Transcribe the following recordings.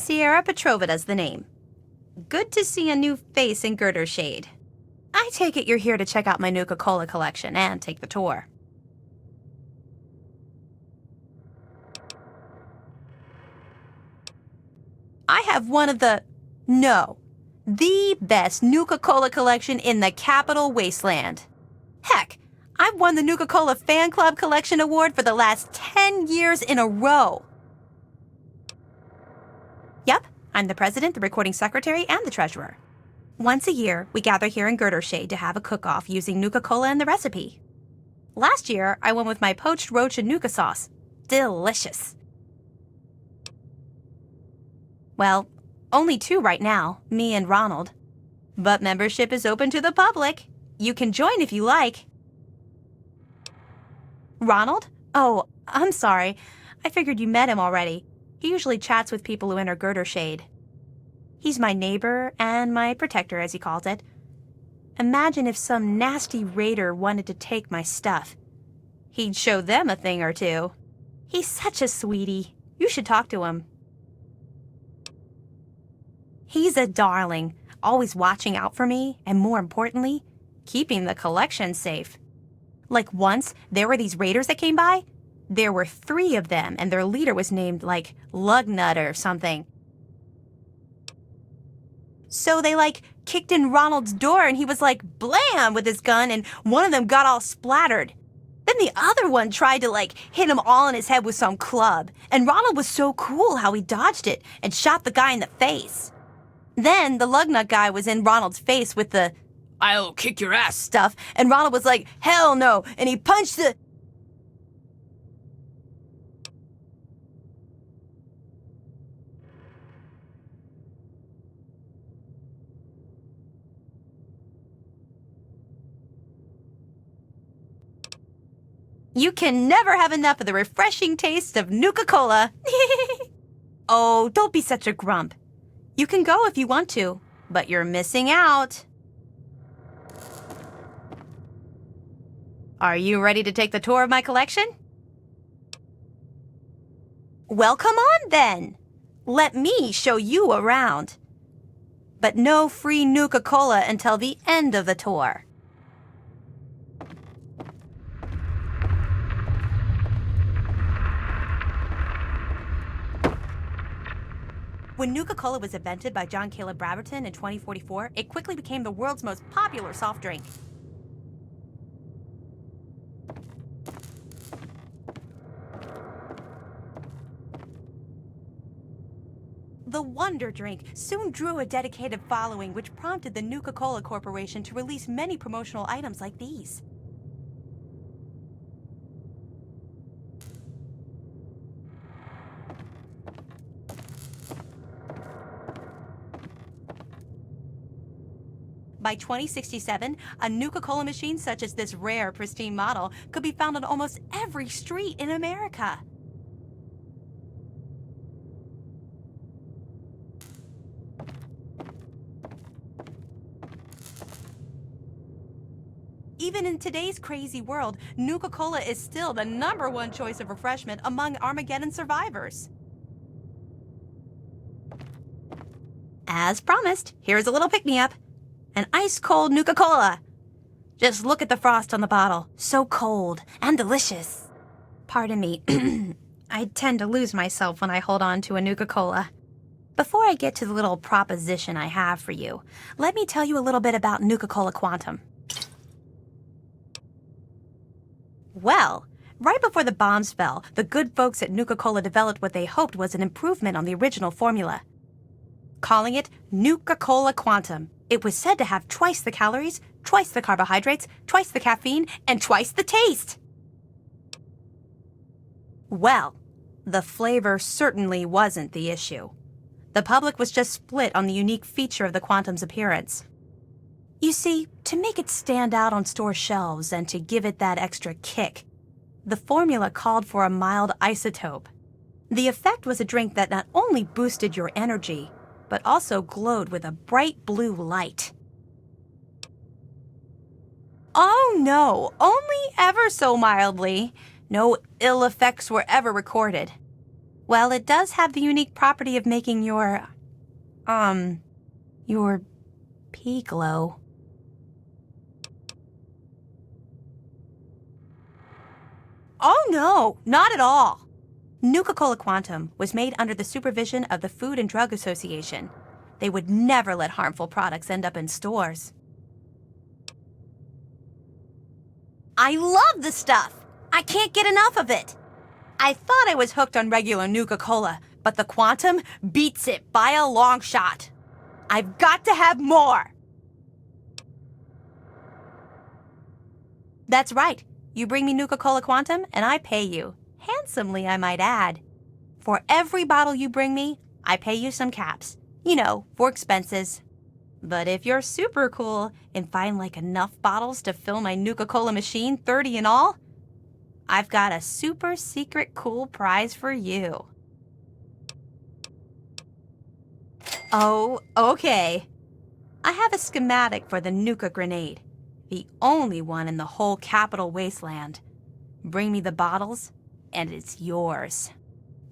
Sierra Petrovita's the name. Good to see a new face in Girder Shade. I take it you're here to check out my Nuka-Cola collection and take the tour. I have one of the best Nuka-Cola collection in the Capital Wasteland. Heck, I've won the Nuka-Cola Fan Club Collection Award for the last 10 years in a row. Yep, I'm the president, the recording secretary, and the treasurer. Once a year, we gather here in Girder Shade to have a cook-off using Nuka-Cola and the recipe. Last year, I won with my poached roach and Nuka sauce. Delicious. Well, only 2 right now, me and Ronald. But membership is open to the public. You can join if you like. Ronald? Oh, I'm sorry. I figured you met him already. He usually chats with people who enter Girder Shade. He's my neighbor and my protector, as he calls it. Imagine if some nasty raider wanted to take my stuff. He'd show them a thing or two. He's such a sweetie. You should talk to him. He's a darling, always watching out for me, and more importantly, keeping the collection safe. Like once, there were these raiders that came by. There were 3 of them, and their leader was named, like, Lugnut or something. So they, kicked in Ronald's door, and he was like, blam, with his gun, and one of them got all splattered. Then the other one tried to, hit him all in his head with some club, and Ronald was so cool how he dodged it and shot the guy in the face. Then the Lugnut guy was in Ronald's face with the "I'll kick your ass" stuff, and Ronald was like, hell no, and he punched the... You can never have enough of the refreshing taste of Nuka-Cola. Oh, don't be such a grump. You can go if you want to, but you're missing out. Are you ready to take the tour of my collection? Well, come on then. Let me show you around. But no free Nuka-Cola until the end of the tour. When Nuka-Cola was invented by John Caleb Braverton in 2044, it quickly became the world's most popular soft drink. The Wonder Drink soon drew a dedicated following, which prompted the Nuka-Cola Corporation to release many promotional items like these. By 2067, a Nuka-Cola machine such as this rare, pristine model could be found on almost every street in America. Even in today's crazy world, Nuka-Cola is still the #1 choice of refreshment among Armageddon survivors. As promised, here's a little pick-me-up. An ice-cold Nuka-Cola. Just look at the frost on the bottle. So cold and delicious. Pardon me. I tend to lose myself when I hold on to a Nuka-Cola. Before I get to the little proposition I have for you, let me tell you a little bit about Nuka-Cola Quantum. Well, right before the bombs fell, the good folks at Nuka-Cola developed what they hoped was an improvement on the original formula. Calling it Nuka-Cola Quantum. It was said to have twice the calories, twice the carbohydrates, twice the caffeine, and twice the taste. Well, the flavor certainly wasn't the issue. The public was just split on the unique feature of the Quantum's appearance. You see, to make it stand out on store shelves and to give it that extra kick, the formula called for a mild isotope. The effect was a drink that not only boosted your energy, but also glowed with a bright blue light. Oh no, only ever so mildly. No ill effects were ever recorded. Well, it does have the unique property of making your pee glow. Oh no, not at all. Nuka-Cola Quantum was made under the supervision of the Food and Drug Association. They would never let harmful products end up in stores. I love the stuff! I can't get enough of it! I thought I was hooked on regular Nuka-Cola, but the Quantum beats it by a long shot. I've got to have more! That's right. You bring me Nuka-Cola Quantum, and I pay you. Handsomely, I might add. For every bottle you bring me, I pay you some caps. You know, for expenses. But if you're super cool and find like enough bottles to fill my Nuka-Cola machine, 30 in all, I've got a super secret cool prize for you. Oh, okay. I have a schematic for the Nuka grenade. The only one in the whole capital wasteland. Bring me the bottles, and it's yours.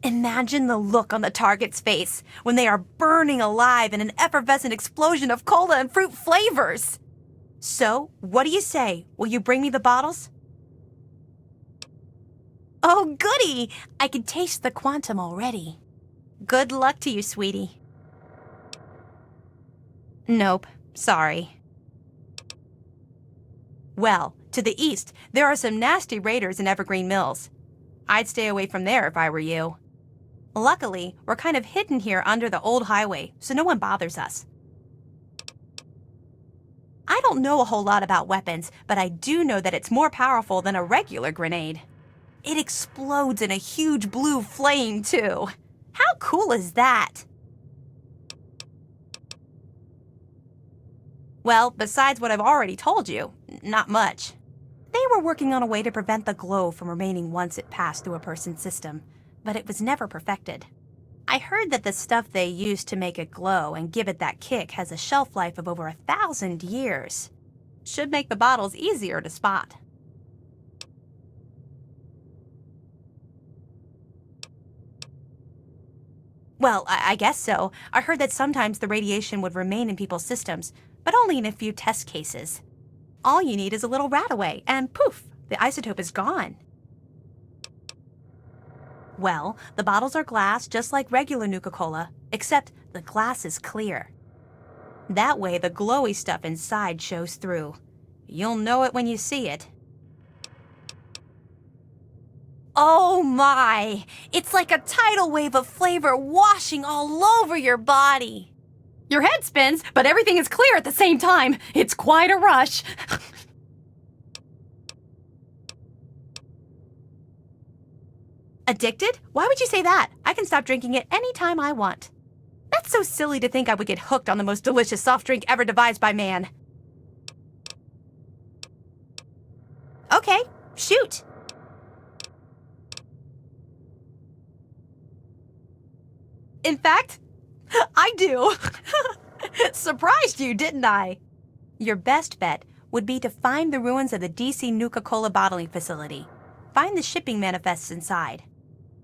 Imagine the look on the target's face when they are burning alive in an effervescent explosion of cola and fruit flavors. So, what do you say? Will you bring me the bottles? Oh, goody! I can taste the Quantum already. Good luck to you, sweetie. Nope, sorry. Well, to the east, there are some nasty raiders in Evergreen Mills. I'd stay away from there if I were you. Luckily, we're kind of hidden here under the old highway, so no one bothers us. I don't know a whole lot about weapons, but I do know that it's more powerful than a regular grenade. It explodes in a huge blue flame, too. How cool is that? Well, besides what I've already told you, not much. They were working on a way to prevent the glow from remaining once it passed through a person's system, but it was never perfected. I heard that the stuff they used to make it glow and give it that kick has a shelf life of over 1,000 years. Should make the bottles easier to spot. Well, I guess so. I heard that sometimes the radiation would remain in people's systems, but only in a few test cases. All you need is a little rat-away, and poof, the isotope is gone. Well, the bottles are glass just like regular Nuka-Cola, except the glass is clear. That way the glowy stuff inside shows through. You'll know it when you see it. Oh my! It's like a tidal wave of flavor washing all over your body. Your head spins, but everything is clear at the same time. It's quite a rush. Addicted? Why would you say that? I can stop drinking it anytime I want. That's so silly to think I would get hooked on the most delicious soft drink ever devised by man. Okay, shoot. In fact, I do. Surprised you, didn't I? Your best bet would be to find the ruins of the DC Nuka-Cola bottling facility. Find the shipping manifests inside.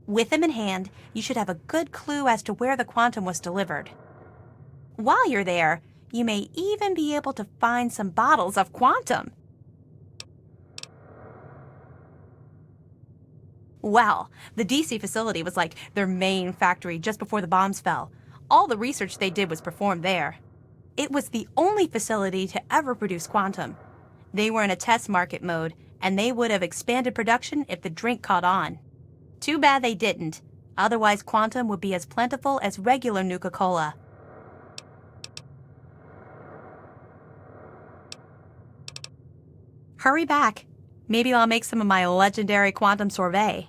With them in hand, you should have a good clue as to where the Quantum was delivered. While you're there, you may even be able to find some bottles of Quantum. Well, the DC facility was like their main factory just before the bombs fell. All the research they did was performed there. It was the only facility to ever produce Quantum. They were in a test market mode, and they would have expanded production if the drink caught on. Too bad they didn't. Otherwise, Quantum would be as plentiful as regular Nuka-Cola. Hurry back. Maybe I'll make some of my legendary Quantum sorbet.